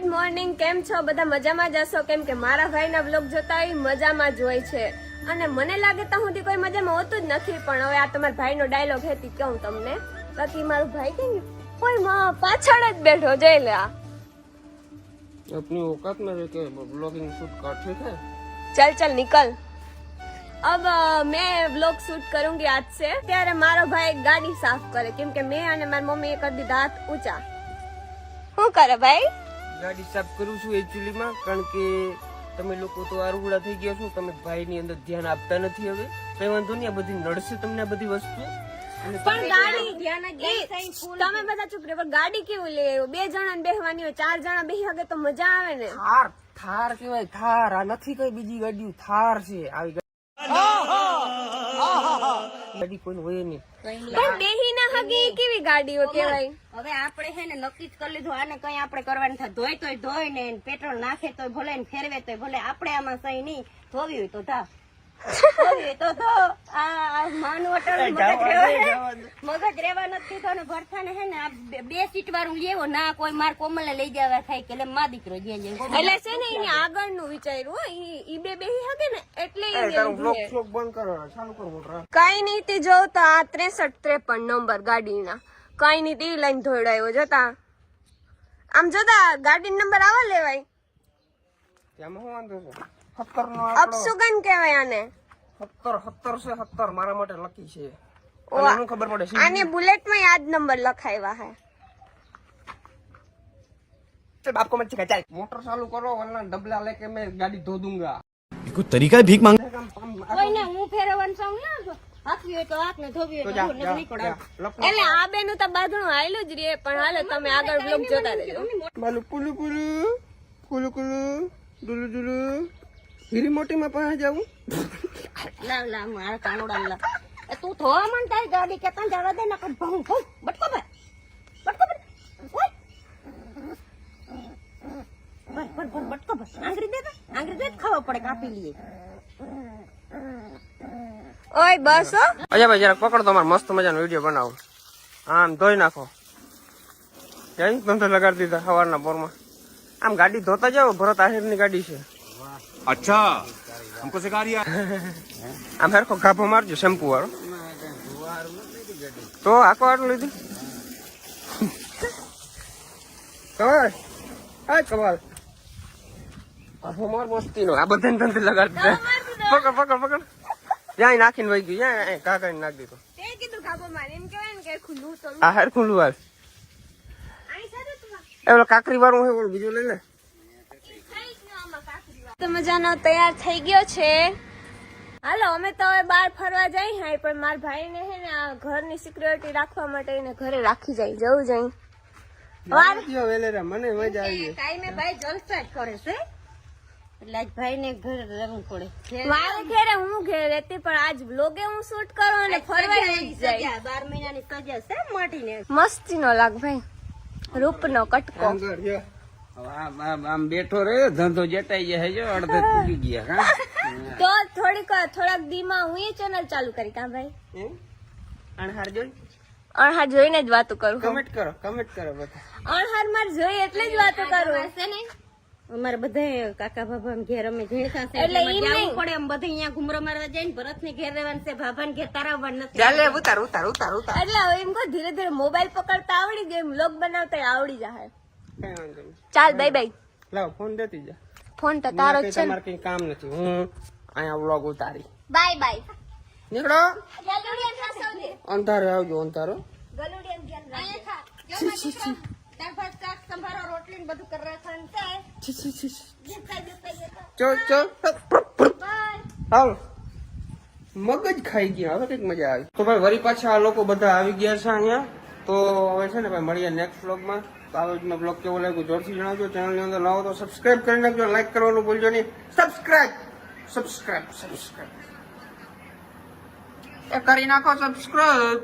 Good morning, કેમ છો બધા? મજામાં જ હશો, કેમ કે મારા ભાઈના બ્લોગ જોતા હોય મજામાં જ હોય છે અને મને લાગે તો સુધી કોઈ મજામાં હોતું જ નથી. પણ હવે આ તમારા ભાઈનો ડાયલોગ હેતી કહું તમને. બાકી મારો ભાઈ કે કોઈ પાછળ જ બેઠો જોઈ લે. अपनी औकात में रह के ब्लॉगिंग शूट कर ठीक है। चल चल निकल। अब मैं व्लॉग शूट करूंगी आज से। ત્યારે મારો ભાઈ ગાડી સાફ કરે કેમ કે મેં અને મારી મમ્મી કરી દીધા હાથ ઊંચા. શું કરે ભાઈ? ગાડી સાફ કરું છું એકચ્યુઅલી માં, કારણ કે તમે લોકો તો આરુડા થઈ ગયા છો, તમે ભાઈ ની અંદર ધ્યાન આપતા નથી. હવે કઈ વાંધો નહીં, આ બધી નડશે તમને આ બધી વસ્તુ. પણ ગાડી તમે બધા ચૂપ રહો. પણ ગાડી કેવું લે? 2 જણા બેસવાની હોય, 4 જણા બેસી શકે તો મજા આવે ને. થાર કેવાય, થાર. આ નથી કઈ બીજી ગાડી, થાર છે. આવી ગાડી કોઈ હોય નહીં. પણ બેહી ના હગે કેવી ગાડીઓ કેવાય? હવે આપણે છે ને નક્કી જ કરી લીધું, આને કઈ આપણે કરવાનું થાય. ધોઈ તોય ધોઈ ને પેટ્રોલ નાખે તોય ભલે ને ફેરવે તોય ભલે. આપણે આમાં સહી નહીં. ધોવી હોય તો ધા, ધોવી હોય તો ધો. આ માનું અટલ મગજ રેવા નથી તો ને ભરથા ને હે ને આ 2 સીટ વાળું લેવો ના. કોઈ માર કોમલે લઈ જવા થાય કે મા દીકરો જે એટલે છે ને એની આગળ નું વિચાર્યું ઈ બે બેહી હકે ને એટલે બંધ કરો, ચાલુ કરો મોટર. કઈ નીતિ જો તો આ 63-53 નંબર ગાડીના કઈ નીતિ લાઈન ધોડાયો જતા આમ જતા ગાડી નંબર આવા લેવાય. તેમાં શું વાંધો છે? 17 નો અપસુગન કહેવાય આને. 17 છે 17 મારા માટે લકી છે. અને શું ખબર પડે છે? આને બુલેટ માં યાદ નંબર લખાવ્યા હે. चल आपको मत सिखा, चल मोटर चालू करो वरना डबला लेके मैं गाड़ी धो दूंगा. कोई तरीका है भीख मांग? કોઈ ને હું ફેરવવાનું છું ના. હાથવી હોય તો હાથ ને ધોવી હોય તો ધો, નહીં પડે. એટલે આ બેનું તો બાંધણું હાયલું જ રે. પણ હાલો તમે આગળ બ્લોગ જોતા રહેજો. માલું કુલુ કુલુ કુલુ કુલુ ડુલુ ડુલુ હીરી મોટી માં પાસે જાવું. લાવ લાવ મારા કાનોડા લાવ. તું ધોવા માંડ તારી ગાડી કે તને જવા દે ના. ભંગ ભંગ બટકો ભાઈ બટકો ભાઈ બટકો ભાઈ આંગળી દે ખાવા પડે. કાપી લઈએ. ઓય બસ હો. અજય ભાઈ જરા પકડો, તમારે મસ્ત મજાનો વિડીયો બનાવો. આમ ધોઈ નાખો. જઈ ધંધો લગાડી દીધા સવારના પોરમાં. આમ ગાડી ધોતા જાવ. ભરત આહિર ની ગાડી છે. अच्छा हमको सिखा रिया. આમ હરખો ગાભો મારજો શેમ્પુ વાળો. તો આખો આટલું લીધું કમાલ. હા કમાલ. ગાભો માર મસ્તી નો. આ બધાને ધંધે લગાડી દીધા. પકડ પકડ પકડ. જ્યાં નાખીને વહી ગયું. જ્યાં કાકા નાખી દીધું. તે કીધું ખાબો મારે એમ કહેવાય ને કે ખુલ્લું તો આ હર ખુલ્લું હાલ. એ કાકરી વાળું હોય બીજું લઈ લે. તો મજાનો તૈયાર થઈ ગયો છે. હાલો અમે તો હવે બહાર ફરવા જઈ હાય. પણ મારા ભાઈ ને હે ને આ ઘરની સિક્યોરિટી રાખવા માટે એને ઘરે રાખી જાય. જવું જાય મને મજા આવી. ટાઈમે ભાઈ જલસા જ કરે છે એટલે આજ ભાઈ ને ઘરે રહેવું પડે. મારે ઘરે હું ઘરે રહેતી પણ આજ વ્લોગે હું શૂટ કરું અને ફરવા જાય. 12 મહિનાની સજા છે માટીને. મસ્તી નો લાગ ભાઈ, રૂપનો કટકો. આમ બેઠો રહ્યો ધંધો જટાઈ જાય જો અડધે પૂરી ગયા. તો થોડાક દીમાં હું એ ચેનલ ચાલુ કરી. કા ભાઈ અણહાર જોઈ અણહાર જોઈને જ વાતો કરું. કમેન્ટ કરો બધા. અણહાર માર જોઈ એટલે જ વાતો કરું. અમારે બધા કાકા ભાભા ઘેર અમે ભેણસા છે એટલે એટલે ઈ જવું નહીં. પડે. એમ બધા અહીંયા ઘુમરો મારવા જાય ને ભરત ને ઘેર રહેવાનું છે, ભાભા ને ઘેર તારાવવાનું નથી. ચાલે ઉતાર ઉતાર ઉતાર ઉતાર. એટલે હવે એમ કહો ધીરે ધીરે મોબાઈલ પકડતા આવડી ગયો, વ્લોગ બનાવતા આવડી જાય. કઈ વાંધો નહીં. ચાલ બાય બાય. લાવ ફોન દેતી જા. ફોન તો તારો જ છે ને. તમારે કઈ કામ નથી. હું અહીંયા વ્લોગ ઉતારી. Bye bye. નીકળો. ગલુડિયન ખાસવ દે. અંધારે આવજો અંધારો. ગલુડિયન ધ્યાન અહીંયા ખા. જો મારી દાળ ભાત શાક સંભારો રોટલી ને બધું કરી રાખવાનું છે. ચો ચો હાલ. મગજ ખાઈ ગયા. હવે કઈક મજા આવી. તો ભાઈ વરી પાછા આ લોકો બધા આવી ગયા છે અહીંયા. તો હવે છે ને ભાઈ મળીએ નેક્સ્ટ વ્લોગમાં. તો આ રીતનો બ્લોગ કેવો લાગ્યો જોરથી જણાવજો. ચેનલની અંદર નવો તો સબસ્ક્રાઇબ કરી નાખજો. લાઈક કરવાનું ભૂલજો નહીં. સબસ્ક્રાઇબ કરી નાખો સબસ્ક્રાઇબ.